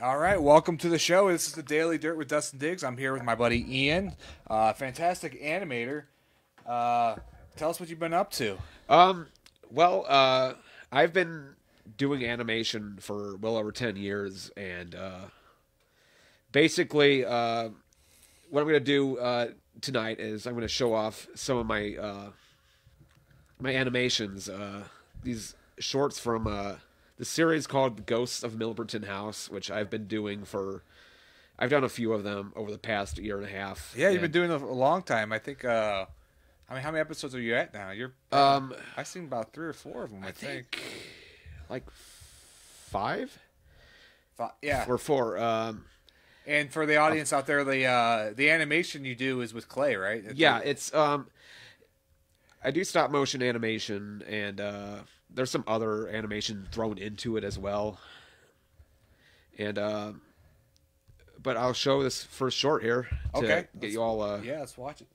All right, welcome to the show. This is the Daily Dirt with Dustin Diggs. I'm here with my buddy Ian, fantastic animator. Tell us what you've been up to. I've been doing animation for well over 10 years, and basically, what I'm going to do tonight is I'm going to show off some of my my animations. These shorts from the series called Ghosts of Milberton House, which I've been doing for. I've done a few of them over the past year and a half. Yeah, you've been doing it a long time. I think. I mean, how many episodes are you at now? I've seen about 3 or 4 of them. I think like 5. Yeah, or 4. And for the audience out there, the animation you do is with clay, right? It's I do stop motion animation, and there's some other animation thrown into it as well. And but I'll show this first short here to get you all. Yeah, let's watch it.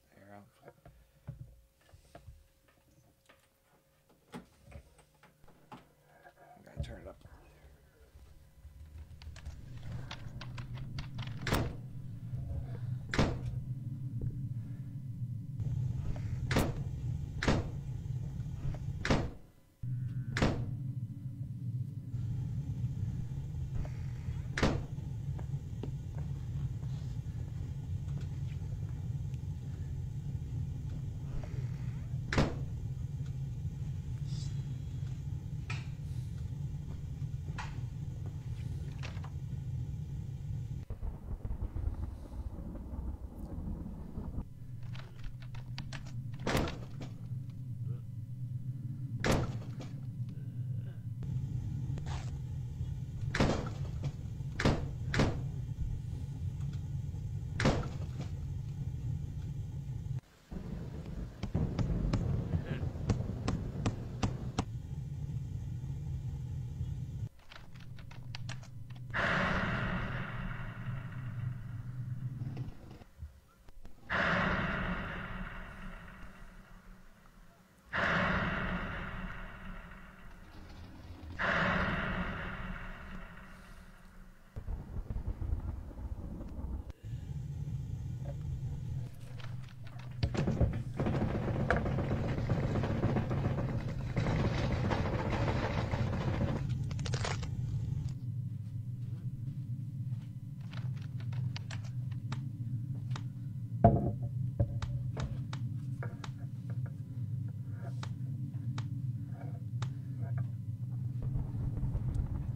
Gotta turn it up.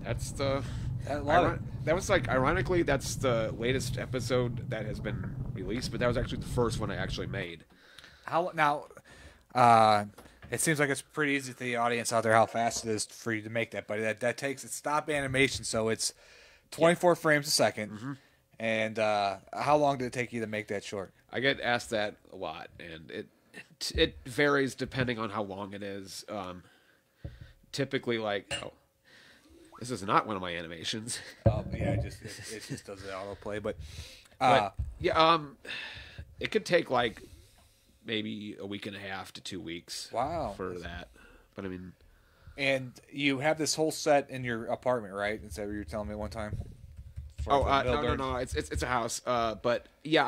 That's the. That was like, ironically, that's the latest episode that has been released, but that was actually the first one I actually made. It seems like it's pretty easy to the audience out there how fast it is for you to make that, but that takes it's stop animation, so it's 24 frames a second. Mm-hmm. And how long did it take you to make that short? I get asked that a lot, and it varies depending on how long it is. Typically, this is not one of my animations. Yeah, it just does the autoplay, but it could take like maybe a week and a half to 2 weeks. Wow, for that. But I mean, and you have this whole set in your apartment, right? Is that what you were telling me one time? No, it's a house. But yeah,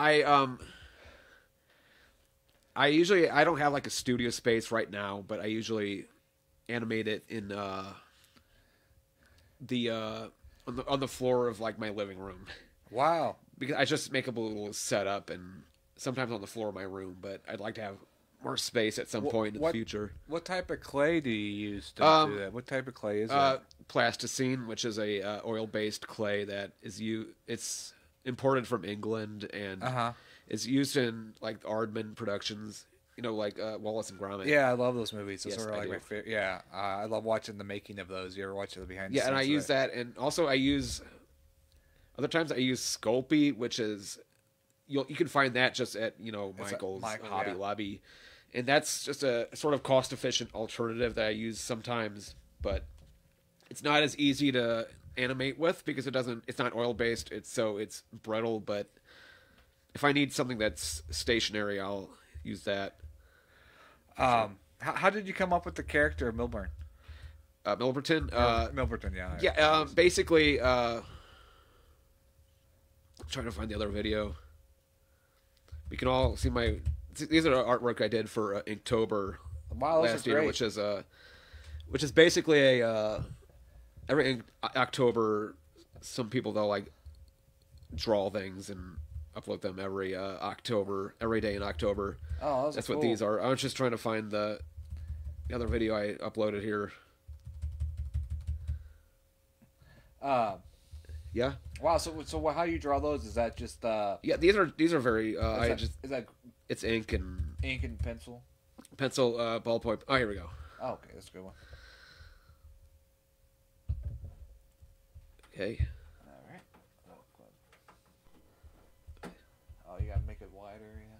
I usually I don't have like a studio space right now, but I usually animate it in on the floor of like my living room. Wow. Because I just make up a little setup, and sometimes on the floor of my room, but I'd like to have more space at some point in the future. What type of clay do you use to do that? What type of clay is it? Plasticine, which is a oil-based clay that is it's imported from England, and it's used in like Aardman productions. You know, like Wallace and Gromit. Yeah, I love those movies. Those Yes, are like my favorite. Yeah, I love watching the making of those. You ever watch the behind the scenes? Yeah, and I use that, and also I use other times I use Sculpey, which is you can find that just at Michael's Hobby Lobby, and that's just a sort of cost-efficient alternative that I use sometimes, but it's not as easy to animate with because it's not oil-based. It's brittle, but if I need something that's stationary, I'll use that. How did you come up with the character of Milberton? Milberton, yeah. Yeah, basically, trying to find the other video. We can all see my. These are the artwork I did for Inktober last year, which is basically a every October. Some people they'll like draw things and upload them every October, every day in October. Oh, that's cool. What these are. I was just trying to find the other video I uploaded here. Yeah. Wow. So how do you draw those? Is that just? Yeah, these are very. Is that? It's ink and pencil. Pencil, ballpoint. Oh, here we go. Oh, okay, that's a good one. Okay. All right. Oh, you gotta make it wider. Yeah.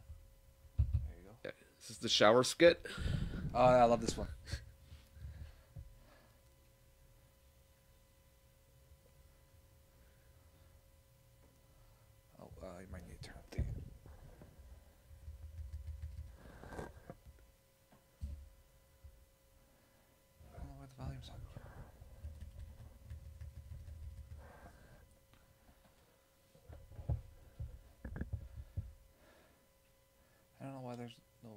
There you go. Yeah. This is the shower skit. Oh, I love this one. You might need to turn up the. I don't know why the volume's on. I don't know why there's no.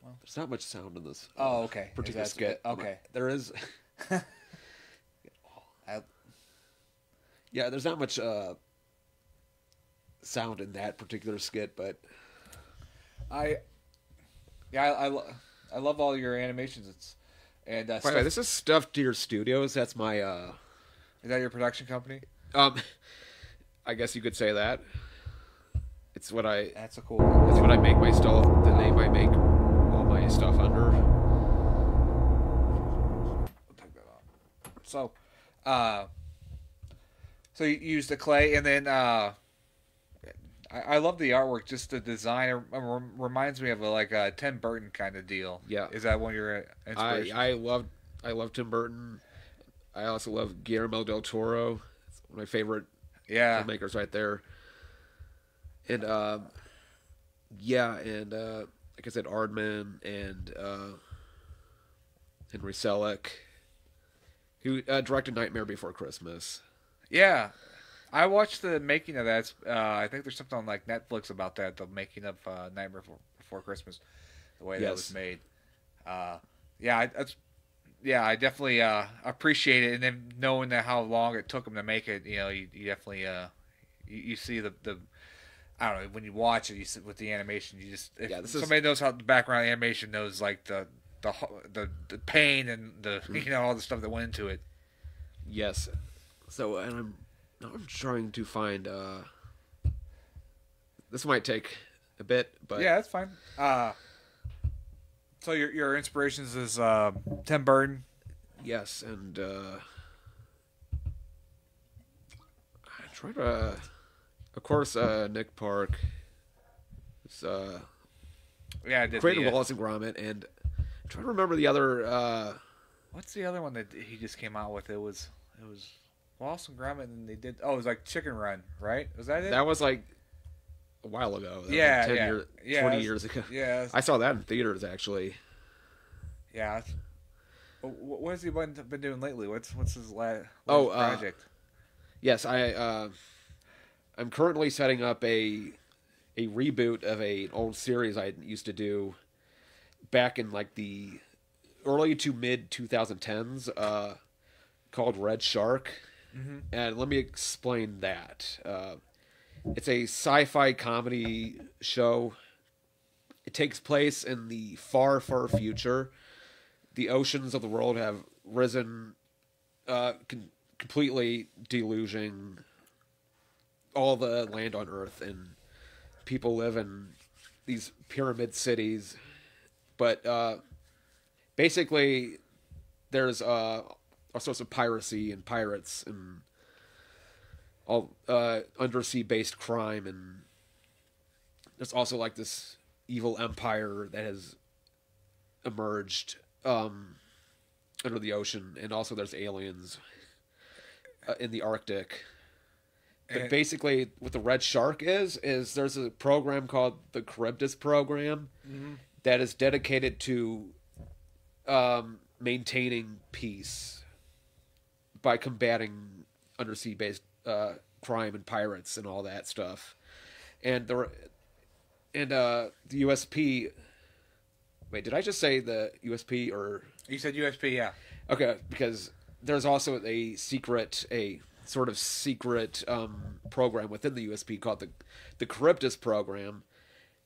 Well, there's not much sound in this. Oh, okay. Particular skit. Okay, there is. Yeah, there's not much sound in that particular skit, but I love all your animations. It's and by the way, this is Stuffed Deer Studios. That's my. Is that your production company? I guess you could say that. It's what I. That's a cool. That's what I make my stuff. The name I make all my stuff under. I'll take that off. So, so you use the clay, and then I love the artwork. Just the design reminds me of a Tim Burton kind of deal. Yeah, is that one of your inspirations? I love Tim Burton. I also love Guillermo del Toro. It's one of my favorite filmmakers right there. And like I said, Aardman and Henry Selick, who directed Nightmare Before Christmas. Yeah, I watched the making of that. I think there's something on like Netflix about that, the making of Nightmare Before Christmas, the way that was made. I definitely appreciate it, and then knowing that how long it took them to make it, you definitely you see the I don't know, when you watch it, you sit with the animation. You just somebody knows how the background animation knows like the pain and the all the stuff that went into it. Yes. So and I'm trying to find. This might take a bit, but yeah, that's fine. So your inspirations is Tim Burton. Yes, and I try to. Of course, Nick Park. It's, created Wallace and Gromit, and I'm trying to remember the other. What's the other one that he just came out with? It was Wallace and Gromit, and they did. Oh, it was like Chicken Run, right? Was that it? That was like a while ago. That was like 20 years ago. Yeah, I saw that in theaters actually. Yeah. What has he been doing lately? What's his last project? Yes, I'm currently setting up a reboot of an old series I used to do back in like the early to mid 2010s called Red Shark. Mm-hmm. And let me explain that. It's a sci-fi comedy show. It takes place in the far, far future. The oceans of the world have risen, completely deluging all the land on Earth, and people live in these pyramid cities. But basically, there's all sorts of piracy and pirates and all undersea-based crime, and there's also like this evil empire that has emerged under the ocean, and also there's aliens in the Arctic. But basically, what the Red Shark is there's a program called the Charybdis Program that is dedicated to maintaining peace by combating undersea-based crime and pirates and all that stuff. And the USP. Wait, did I just say the USP or you said USP? Yeah. Okay, because there's also a sort of secret program within the USP called the Charybdis program,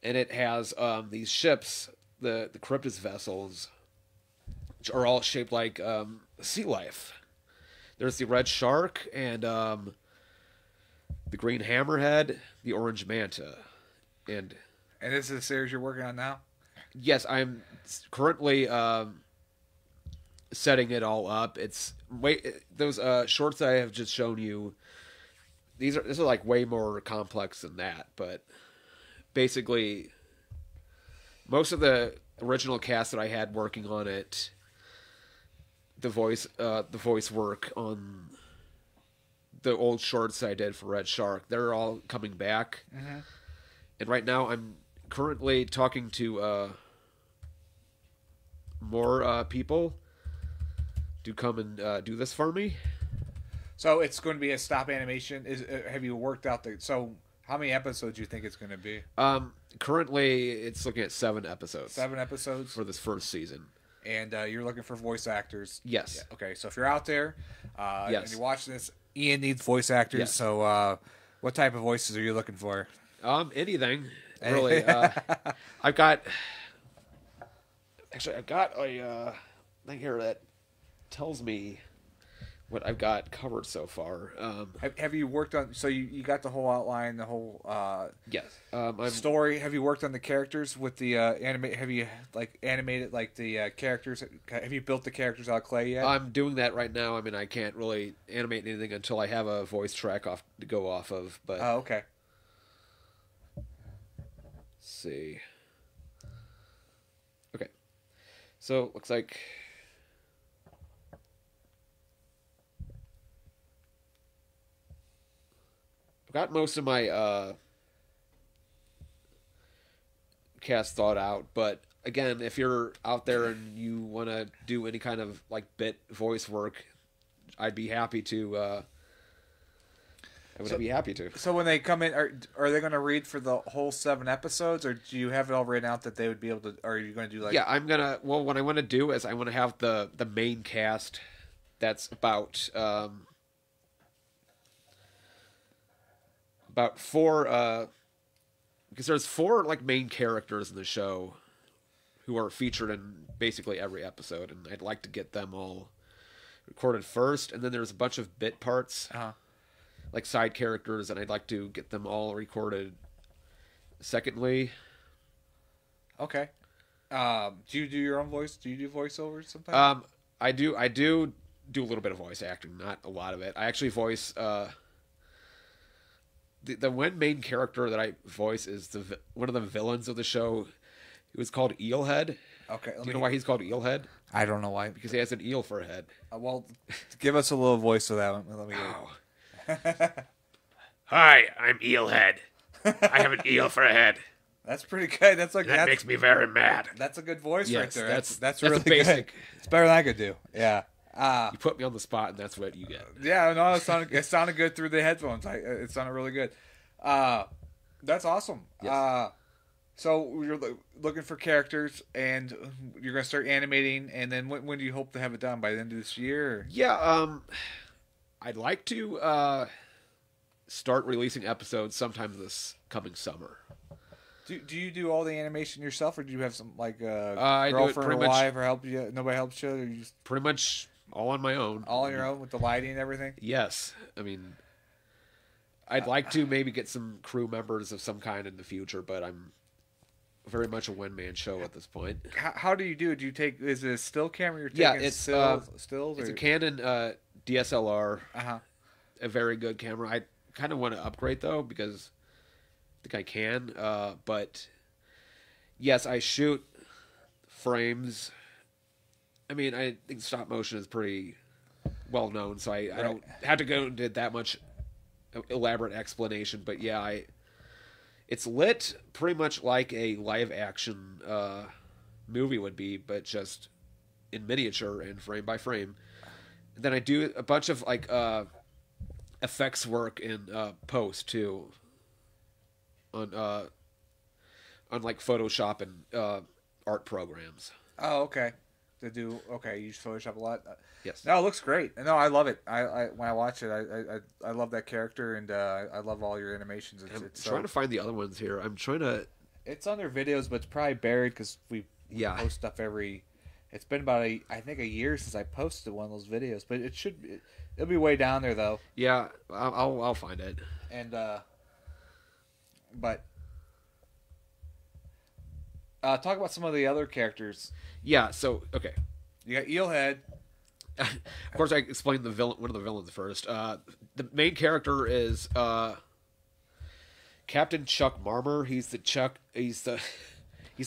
and it has these ships, the Charybdis vessels, which are all shaped like sea life. There's the red shark and the green hammerhead, the orange manta, and this is a series you're working on now? Yes, I'm currently setting it all up. It's those shorts that I have just shown you. This is like way more complex than that, but basically, most of the original cast that I had working on it, the voice work on the old shorts I did for Red Shark, they're all coming back. Mm-hmm. And right now, I'm currently talking to more people to come and do this for me. So it's going to be a stop animation. Have you worked out so how many episodes do you think it's going to be? Currently it's looking at 7 episodes. 7 episodes for this first season. And you're looking for voice actors. Yes. Yeah. Okay. So if you're out there, yes, and you're watching this, Ian needs voice actors. Yes. So what type of voices are you looking for? Anything really. I've got a thing here that tells me what I've got covered so far. Have you worked on? So you got the whole outline, the whole yes story. Have you worked on the characters with the animate? Have you animated the characters? Have you built the characters out of clay yet? I'm doing that right now. I mean, I can't really animate anything until I have a voice track to go off of. But okay. Let's see. Okay, so looks like. I've got most of my cast thought out, but again, if you're out there and you want to do any kind of bit voice work, I'd be happy to. I would be happy to. So when they come in, are they going to read for the whole 7 episodes, or do you have it all written out that they would be able to? Or are you going to do Yeah, I'm gonna. Well, what I want to do is I want to have the main cast. That's about 4 because there's 4 main characters in the show who are featured in basically every episode, and I'd like to get them all recorded first, and then there's a bunch of bit parts, side characters, and I'd like to get them all recorded secondly. Okay. Do you do your own voice? Do you do voiceovers sometimes? I do a little bit of voice acting, not a lot of it. I actually voice the one main character that I voice is one of the villains of the show. He was called Eelhead. Okay. Do you know why he's called Eelhead? I don't know why. Because he has an eel for a head. Well, give us a little voice of that one. Let me hear. Hi, I'm Eelhead. I have an eel for a head. That's pretty good. That makes me very mad. That's a good voice right there. That's really basic. Good. It's better than I could do. Yeah. You put me on the spot, and that's what you get. Yeah, no, it sounded good through the headphones. It sounded really good. That's awesome. Yes. So you're looking for characters, and you're going to start animating, and then when do you hope to have it done? By the end of this year? Or? Yeah, I'd like to start releasing episodes sometime this coming summer. Do you do all the animation yourself, or do you have some girlfriend or wife or help you? Nobody helps you, or you just pretty much all on my own. All on your own with the lighting and everything. Yes, I mean, I'd like to maybe get some crew members of some kind in the future, but I'm very much a one-man show at this point. How do you do it? Do you take? Is it a still camera? You're taking it's stills. It's a Canon DSLR. A very good camera. I kind of want to upgrade though because I think I can. But yes, I shoot frames. I mean, I think stop motion is pretty well known, so I don't have to go into that much elaborate explanation. But yeah, it's lit pretty much like a live action movie would be, but just in miniature and frame by frame. And then I do a bunch of effects work in post too, on like Photoshop and art programs. Oh, okay. You use Photoshop a lot. Yes. No, it looks great. No, I love it. I when I watch it, I love that character, and I love all your animations. It's trying to find the other ones here. I'm trying to. It's on their videos, but it's probably buried because we post stuff every. It's been about I think a year since I posted one of those videos, but it'll be way down there though. Yeah, I'll find it. And but talk about some of the other characters. Yeah. So okay, you got Eelhead. Of course, I explained one of the villains first. The main character is Captain Chuck Marmer. He's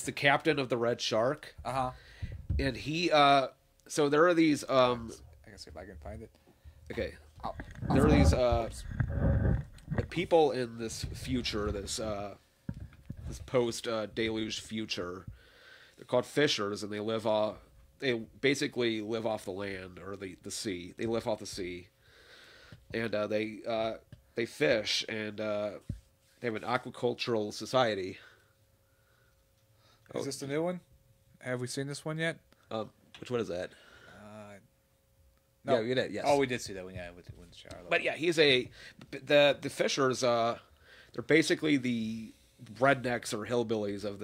the captain of the Red Shark. And he so there are these I can see if I can find it. Okay. There are these people in this future, this post deluge future. They're called fishers, and they basically live off the land or the sea. They live off the sea, and they fish, and they have an aquacultural society. Is this the new one? Have we seen this one yet? Which one is that? No, yeah, we did. Yes. Oh, we did see that one. Yeah, with Charlotte. But yeah, the fishers. They're basically the rednecks or hillbillies of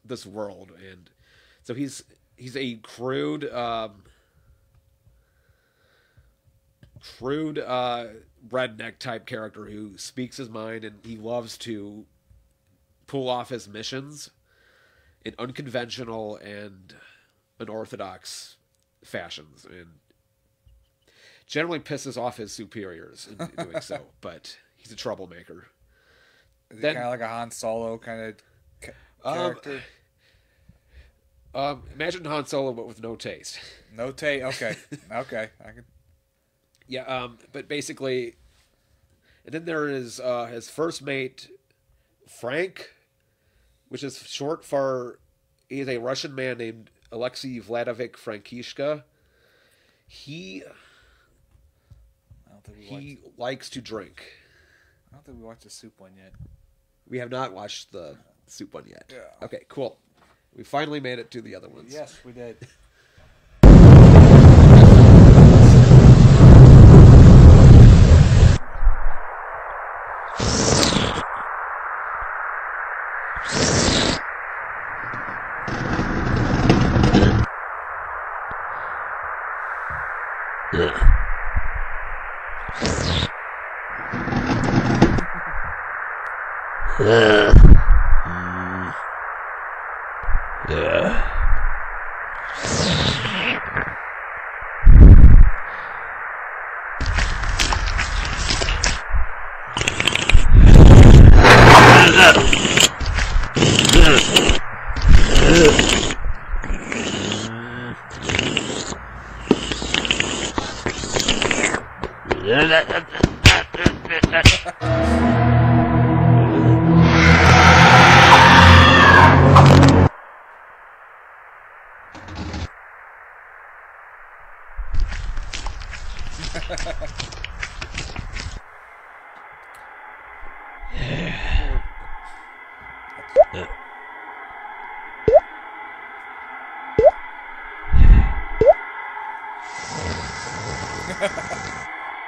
this world, and so he's a crude redneck type character who speaks his mind, and he loves to pull off his missions in unconventional and unorthodox fashions, and generally pisses off his superiors in doing so. But he's a troublemaker. Is he kind of like a Han Solo kind of character? Imagine Han Solo, but with no taste. No taste. Okay. Okay. I can. Yeah. But basically, and then there is his first mate, Frank, which is short for, he's a Russian man named Alexei Vladovich Frankishka. He likes to drink. I don't think we watched the soup one yet. We have not watched the soup one yet. Yeah. Okay, cool. We finally made it to the other ones. Yes, we did.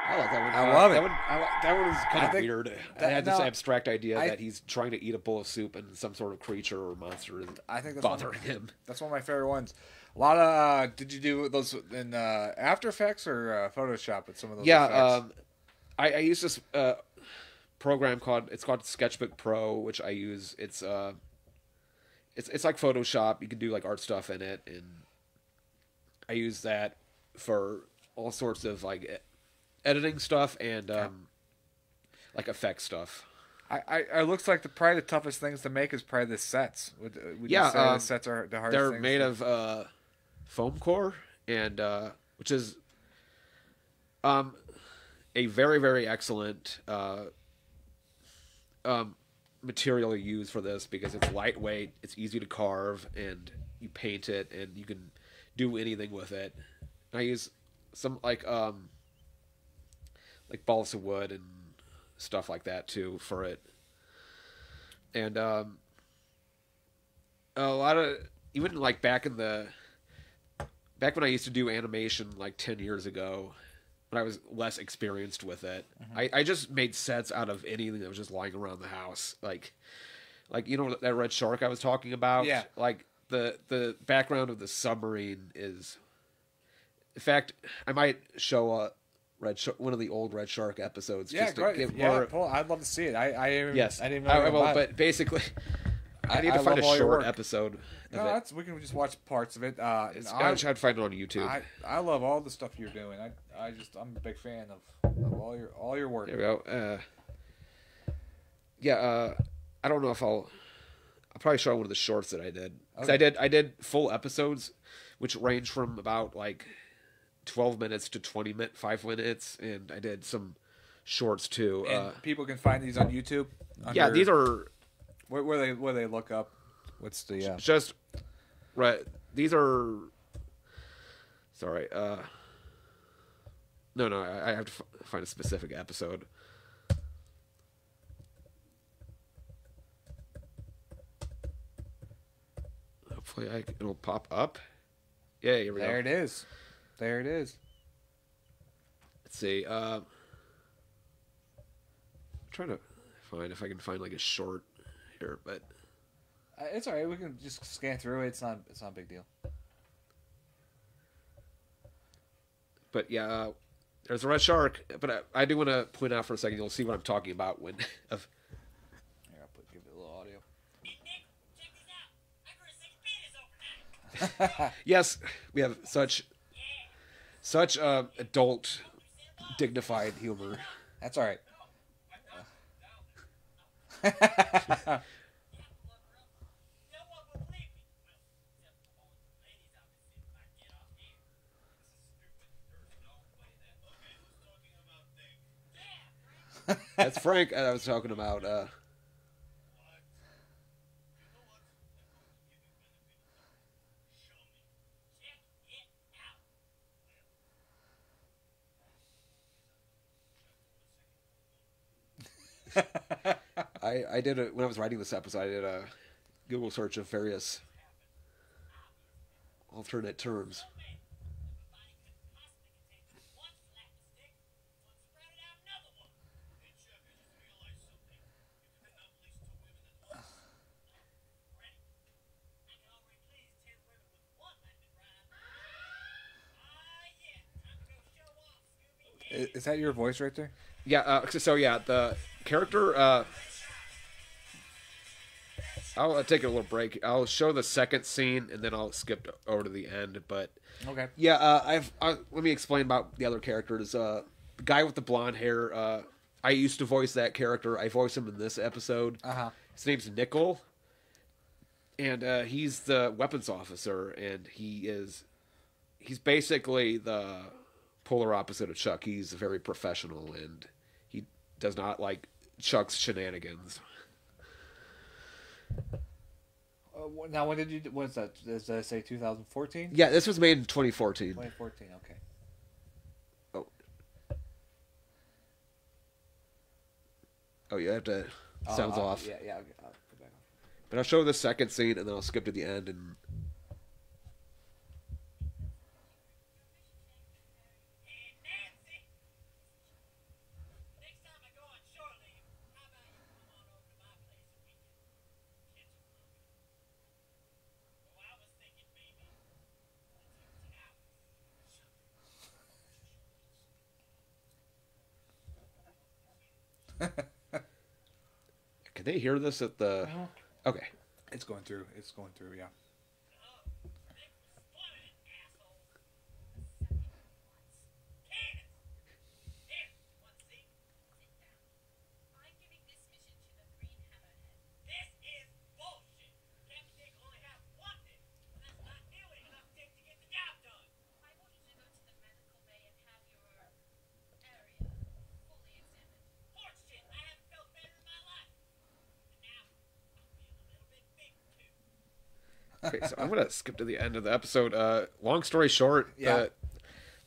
I like that one. I love it. That one is kind of weird. I had this abstract idea that he's trying to eat a bowl of soup and some sort of creature or monster is bothering him. That's one of my favorite ones. A lot of did you do those in After Effects or Photoshop with some of those? Yeah, I use this program called Sketchbook Pro, which I use. It's like Photoshop. You can do like art stuff in it, and I use that for all sorts of like editing stuff and like effect stuff. I looks like probably the toughest things to make is probably the sets. Would you say the sets are the hardest? They're made of foam core, and which is a very, very excellent material to use for this because it's lightweight, it's easy to carve, and you paint it, and you can do anything with it. And I use some like like balsa wood and stuff like that too for it. And a lot of, even like back when I used to do animation like 10 years ago, when I was less experienced with it, I just made sets out of anything that was just lying around the house. Like you know that red shark I was talking about? Yeah. Like the background of the submarine is, in fact, I might show one of the old Red Shark episodes. Yeah, just to great. give Yeah, more... Paul, I'd love to see it. I didn't know I will, but basically, I need to find a short episode. No, we can just watch parts of it. I'm trying to find it on YouTube. I love all the stuff you're doing. I'm a big fan of all your work. There we go. I don't know if I'll probably show one of the shorts that I did. Okay. I did full episodes, which range from about like 12 minutes to 5 minutes, and I did some shorts too. And people can find these on YouTube. Yeah, these are where they look up. What's the just right? These are sorry. No, I have to find a specific episode. Hopefully, it'll pop up. Yeah, here we go. There it is. There it is. Let's see. I'm trying to find if I can find like a short here, but it's all right. We can just scan through it. It's not a big deal. But yeah, there's a red shark. But I do want to point out for a second. You'll see what I'm talking about when. Here, give it a little audio. Yes, we have such adult, dignified humor. That's all right. That's Frank I was talking about. I did when I was writing this episode, I did a Google search of various alternate terms. Is that your voice right there? Yeah. So yeah, the character. I'll take a little break. I'll show the second scene and then I'll skip over to the end. But okay. Yeah. Let me explain about the other characters. The guy with the blonde hair. I used to voice that character. I voice him in this episode. His name's Nickel, and he's the weapons officer, and he's basically the polar opposite of Chuck. He's very professional, and he does not like Chuck's shenanigans. Now, when did you? What is that? Does that say 2014? Yeah, this was made in 2014. 2014. Okay. Oh, you have to. Sounds off. Yeah. I'll go back on. But I'll show the second scene, and then I'll skip to the end and. Can they hear this at the... Okay. It's going through, yeah. Okay, so I'm gonna skip to the end of the episode. Long story short,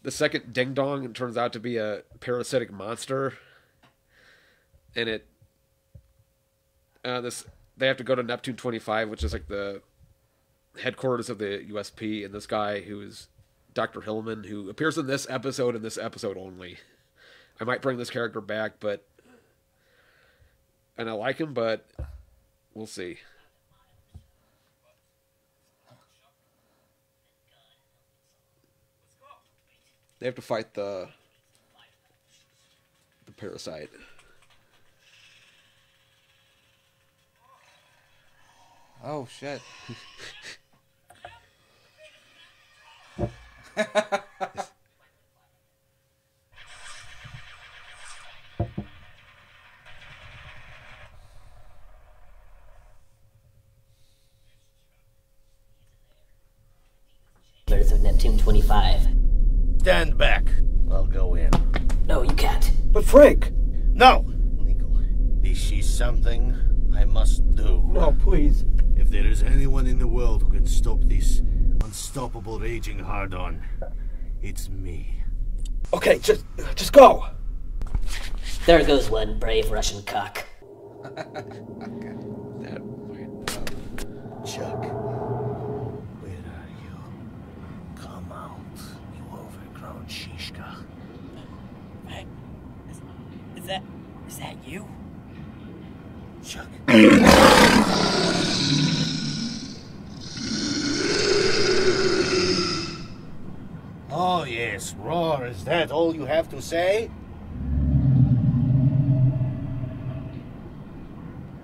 the second ding dong, it turns out to be a parasitic monster, and they have to go to Neptune 25, which is like the headquarters of the USP, and this guy who is Dr. Hillman, who appears in this episode and this episode only. I might bring this character back, and I like him, but we'll see. They have to fight the parasite. Oh shit. Of Neptune 25. Stand back. I'll go in. No, you can't. But Frank! No! Legal. This is something I must do. No, please. If there is anyone in the world who can stop this unstoppable raging hard-on, it's me. Okay, just go. There goes one brave Russian cock. Okay. That might... Chuck, where are you? Come out, you overgrown shishka. Hey, is that you? Chuck. Oh yes, roar, is that all you have to say?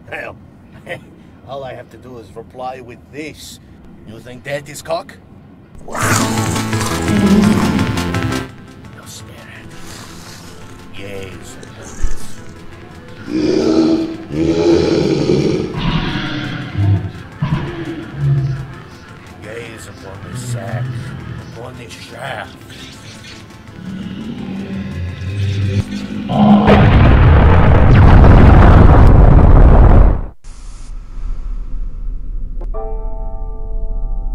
Well, all I have to do is reply with this. You think that is cock? No spirit. Gaze upon this. Gaze upon this sack, upon this shaft.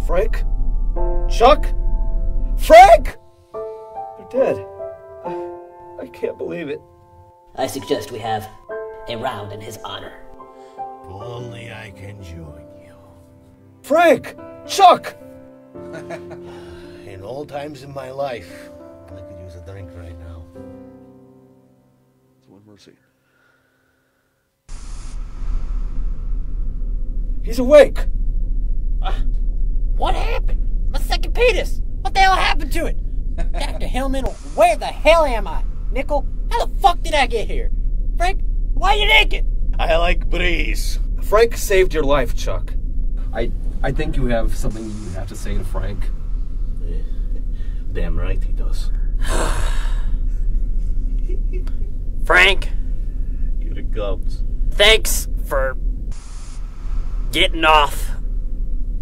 Frank? Chuck? Frank! They're dead. I can't believe it. I suggest we have a round in his honor. If only I can join you. Frank! Chuck! In all times in my life, I could use a drink right now. It's one mercy. He's awake! What happened? My second penis! What the hell happened to it? Dr. Hillman, where the hell am I? Nickel, how the fuck did I get here? Frank, why are you naked? I like breeze. Frank saved your life, Chuck. I think you have something you have to say to Frank. Damn right he does. Frank, Here it comes. thanks for getting off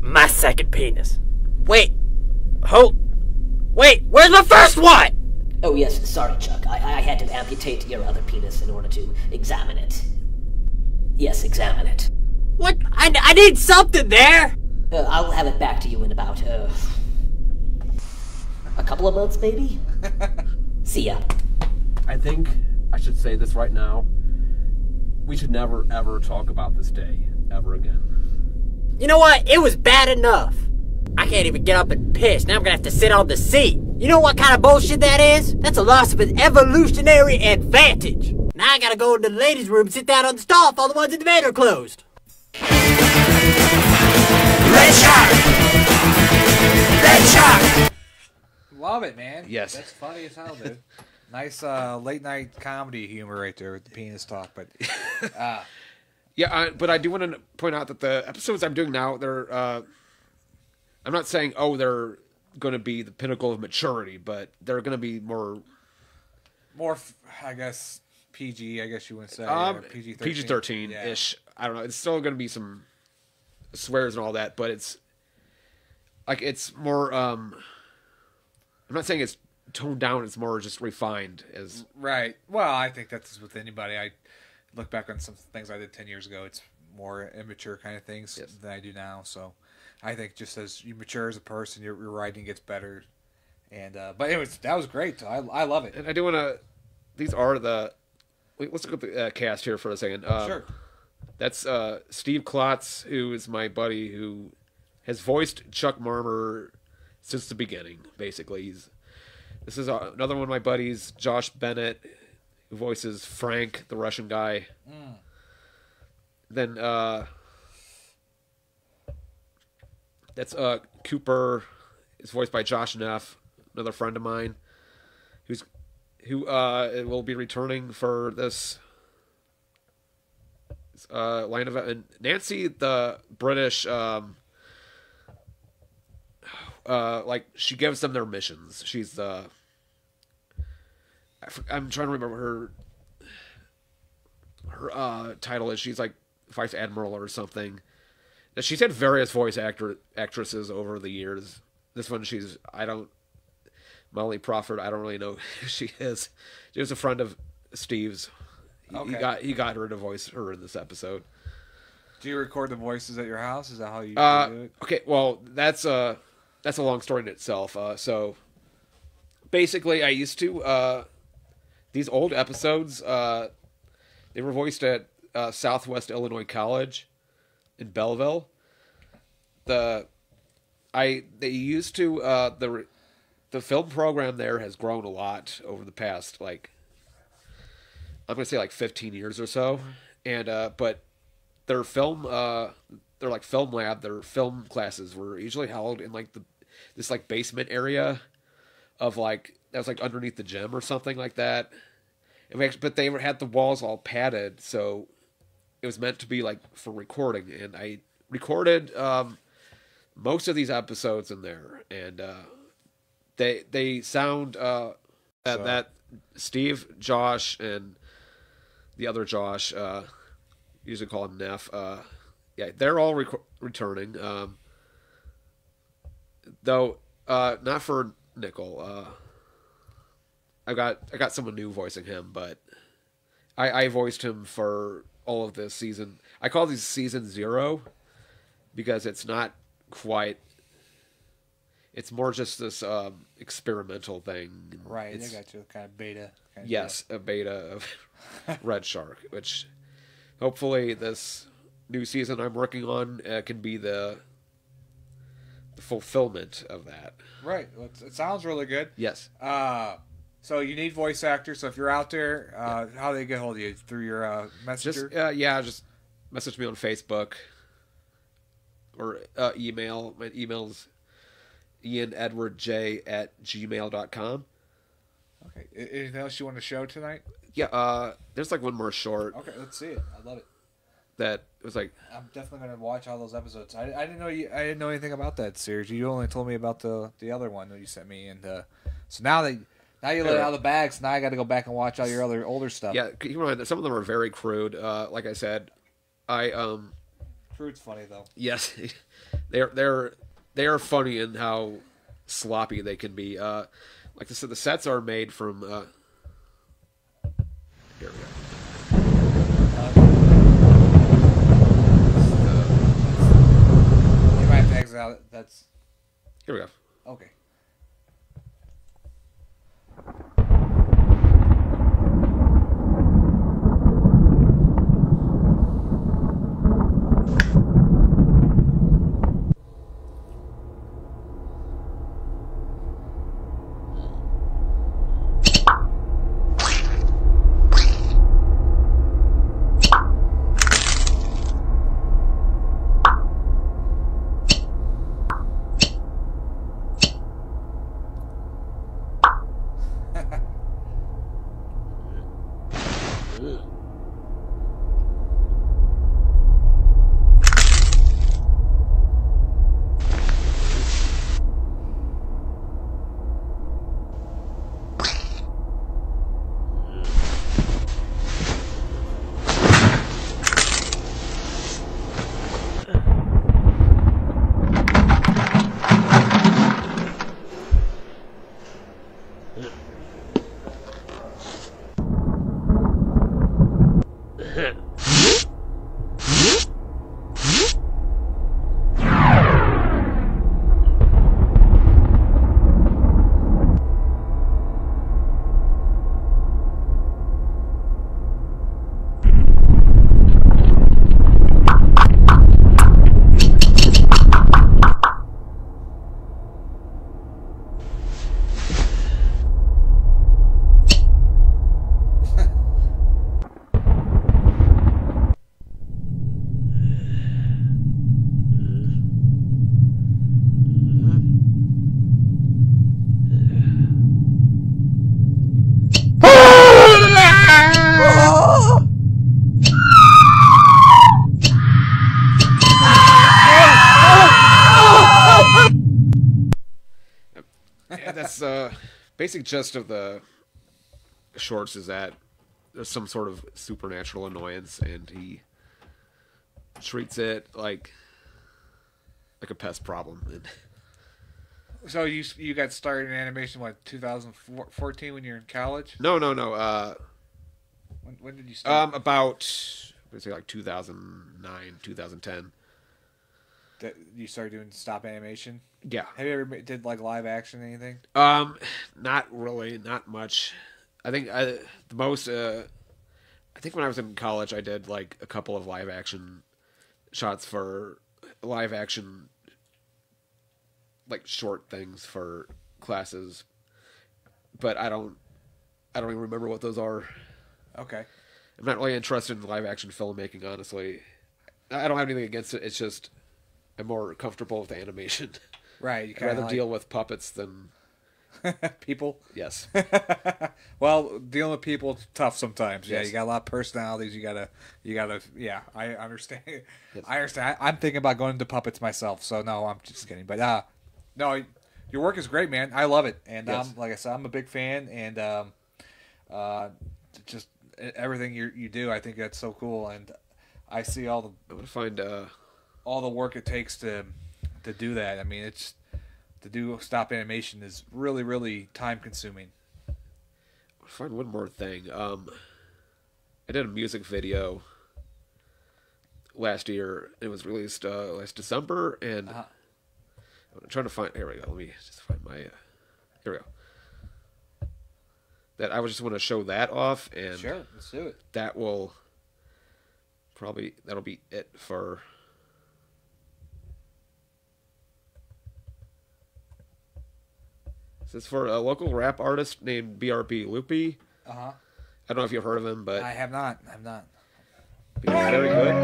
my second penis. Wait, where's my first one? Oh yes, sorry Chuck. I had to amputate your other penis in order to examine it. Yes, examine it. What? I need something there. I'll have it back to you in about, a couple of months, maybe? See ya. I think I should say this right now. We should never, ever talk about this day ever again. You know what? It was bad enough. I can't even get up and piss. Now I'm gonna have to sit on the seat. You know what kind of bullshit that is? That's a loss of an evolutionary advantage. Now I gotta go into the ladies' room and sit down on the stall if all the ones in the bed are closed. Red Shark! Red Shark! Love it, man. Yes. That's funny as hell, dude. Nice late night comedy humor right there with the penis talk, but Yeah, but I do want to point out that the episodes I'm doing now, they're I'm not saying they're going to be the pinnacle of maturity, but they're going to be more, I guess PG. I guess you wouldn't say PG-13. PG-13-ish. Yeah. I don't know. It's still going to be some swears and all that, but it's like it's more. I'm not saying it's toned down. It's more just refined. Right. Well, I think that's with anybody. I look back on some things I did 10 years ago. It's more immature kind of things than I do now. So I think just as you mature as a person, your writing gets better And but anyways, that was great. I love it. And I do want to. These are the. Let's look at the cast here for a second. Sure. That's Steve Klotz, who is my buddy, who has voiced Chuck Marmer since the beginning. Basically, this is another one of my buddies, Josh Bennett, who voices Frank, the Russian guy. Then that's Cooper, is voiced by Josh Neff, another friend of mine, who will be returning for this line of, and Nancy, the British, like, she gives them their missions. She's the, I'm trying to remember her title is. She's like Vice Admiral or something. She's had various voice actresses over the years. This one, Molly Crawford, I don't really know who she is. She was a friend of Steve's. Okay. He got her to voice her in this episode. Do you record the voices at your house? Is that how you do it? Okay, well, that's a long story in itself. So basically, I used to these old episodes. They were voiced at Southwest Illinois College in Belleville. They used to the film program there has grown a lot over the past, like, I'm gonna say like 15 years or so, and but their film their film classes were usually held in like this like basement area of like that was like underneath the gym or something like that. But they had the walls all padded, so it was meant to be like for recording, and I recorded most of these episodes in there, and they sound that Steve, Josh, and the other Josh, usually call him Neff. Yeah, they're all returning. Though not for Nickel. I got someone new voicing him, but I voiced him for all of this season. I call these season 0 because it's not quite. It's more just this experimental thing. Right, I got you. Kind of beta. Yes, a beta of Red Shark, which hopefully this new season I'm working on can be the fulfillment of that. Right. Well, it sounds really good. Yes. So you need voice actors. So if you're out there, how do they get hold of you? Through your messenger? Just message me on Facebook or email. My email's ianedwardj@gmail.com. Okay. Anything else you want to show tonight? Yeah. There's like one more short. Okay, let's see it. I love it. That was like. I'm definitely gonna watch all those episodes. I didn't know I didn't know anything about that series. You only told me about the other one that you sent me, and so now you let it out of the bags. Now I got to go back and watch all your other older stuff. Yeah, keep in mind that some of them are very crude. Like I said, crude's funny though. Yes, they are funny in how sloppy they can be. Like I said, the sets are made from. Here we go. You might have to exit out. That's. Here we go. Okay. basic gist of the shorts is that there's some sort of supernatural annoyance, and he treats it like a pest problem. So you got started in animation, what, 2014 when you're in college? No. When did you start? About, let's say, like 2009, 2010. That you started doing stop animation? Yeah. Have you ever did like live action or anything? Not really, not much. I think the most. I think when I was in college, I did like a couple of live action shots for live action, like short things for classes, but I don't even remember what those are. Okay. I'm not really interested in live action filmmaking, honestly. I don't have anything against it. It's just I'm more comfortable with animation. Right. I'd rather deal with puppets than people. Yes. Well, dealing with people is tough sometimes. Yeah, Yes. you got a lot of personalities. You gotta. Yeah, I understand. Yes. I understand. I'm thinking about going into puppets myself. So no, I'm just kidding. But no, your work is great, man. I love it, and Yes. like I said, I'm a big fan, and just everything you do. I think that's so cool, and I see all the. I'm gonna find all the work it takes to do that. I mean, it's to do stop animation is really, really time consuming. I'll find one more thing. I did a music video last year. It was released last December, and I'm trying to find. Here we go. Let me just find my. Here we go. That I would just want to show that off, and sure, let's do it. That'll be it for. This is for a local rap artist named BRB Loopy. I don't know if you've heard of him, but I have not. I'm not. He's very good.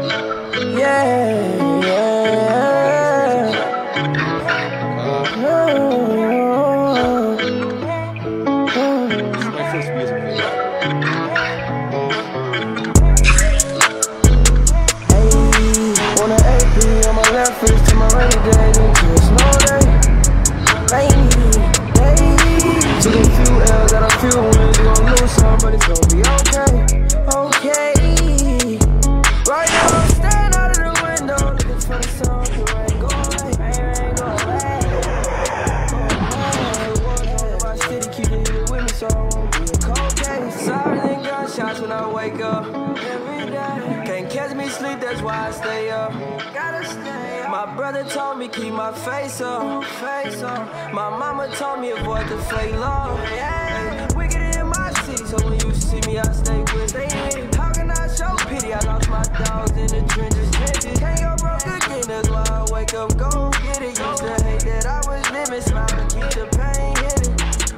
This is my first music video. On the AP, on my left wrist to my rainy day, into a snow day. Rainy day. Took a few L's that I feel when you gon' lose some, but it's gon' be okay. Okay. Right now I'm staring out of the window, looking for the sun. The rain go away. Rain go away. My city keeping you with me, so I won't be a cold case. Sirens and gunshots when I wake up. Every day. Can't catch me sleep, that's why I stay up. Gotta stay up. My brother told me keep my face up. Face up. My mama told me avoid the fake love. Yeah. Wicked in my city, so when you see me, I stay with it. How can I show pity? I lost my dogs in the trenches. Can't go broke again, that's why I wake up, go get it. Used to hate that I was living, smiling, keep the pain hidden.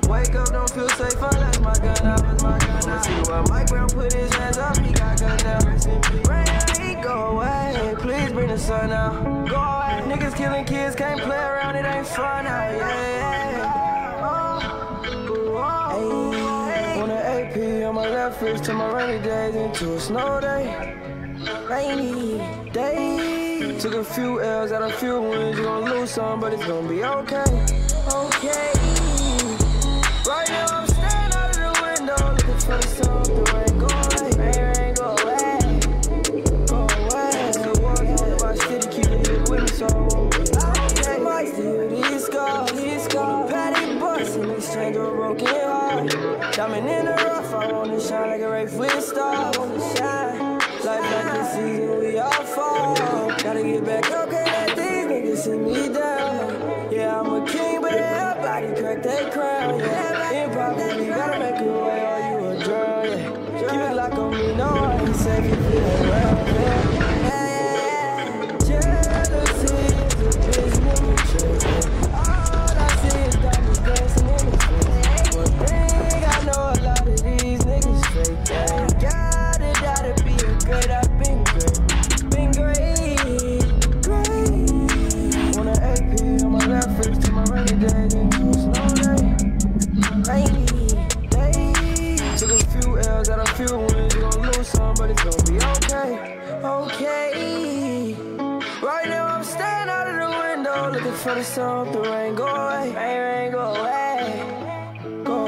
Wake up, don't feel safe unless my gun out, is my gun out. See why Mike Brown put his hands up, he got gunned down. Rain, go away, please bring the sun out. Go away, niggas killing kids, can't play around, it ain't fun out, yeah. Hey, on the AP, on my left wrist to my rainy days, into a snow day. Rainy day. Took a few L's out of few wins, you gon' lose some, but it's gon' be okay. Okay. Right now I'm staring out of the window, looking for the sun, the rain go away. Rain go away. Go away. Still walking in my city, keeping it with me, so I won't be okay. Might still these scars, Patty bus in exchange of a broken heart. Diamond in the rough, I wanna shine like a ray with star. I wanna shine. Life like this season, we all fall. Gotta get back up, can't let these niggas sit me down. Yeah, I'm a king, but everybody crack their crown. Yeah, improbably gotta make a way, or you a girl. Yeah, keep it locked on me, no, I ain't safe if it ain't well. Yeah, jealousy is a bitch, nigga trick. All I see is diamonds dancing in the face. One thing I know, a lot of these niggas fake. Yeah, gotta be a great, I've been great. Been great. On the AP, on my left wrist to my rainy day, into a snow day. Rainy day. Took a few L's out of few wins, you gon' lose some, but it's gon' be okay. Okay. Right now I'm staring out of the window, looking for the sun, the rain go away. Rain go away. Go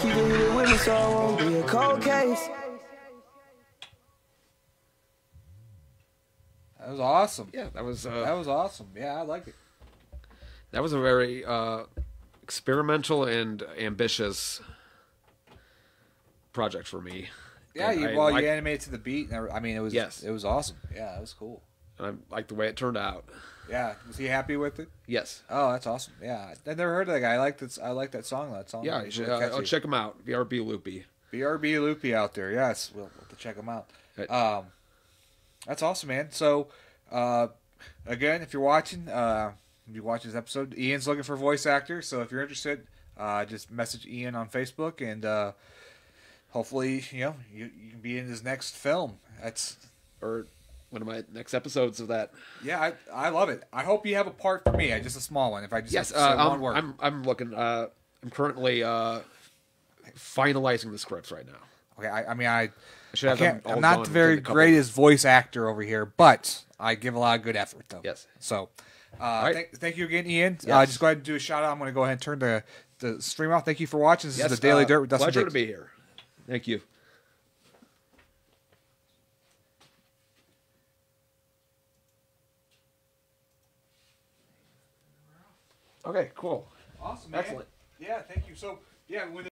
keep it heated with me so I won't be a cold case. That was awesome. Yeah, that was awesome. Yeah, I like it. That was a very experimental and ambitious project for me. Yeah, you animated to the beat. And I mean, it was awesome. Yeah, it was cool. And I like the way it turned out. Yeah, was he happy with it? Yes. Oh, that's awesome. Yeah, I never heard of that guy. I like that song. Yeah, I'll check him out. BRB Loopy. BRB Loopy out there. Yes, we'll have to check him out. Right. That's awesome, man. So, again, if you're watching this episode, Ian's looking for voice actors. So if you're interested, just message Ian on Facebook, and hopefully, you can be in his next film. Or one of my next episodes of that. Yeah, I love it. I hope you have a part for me. Just a small one. If I just have to say one word. I'm looking. I'm currently finalizing the scripts right now. Okay, I'm not the very greatest voice actor over here, but I give a lot of good effort, though. Yes. So, right. thank you again, Ian. Yes. Just go ahead and do a shout out. I'm going to go ahead and turn the stream off. Thank you for watching. This is the Daily Dirt with Dustin. Pleasure to be here. Thank you. Okay, cool. Awesome, man. Excellent. Yeah, thank you. So, yeah, when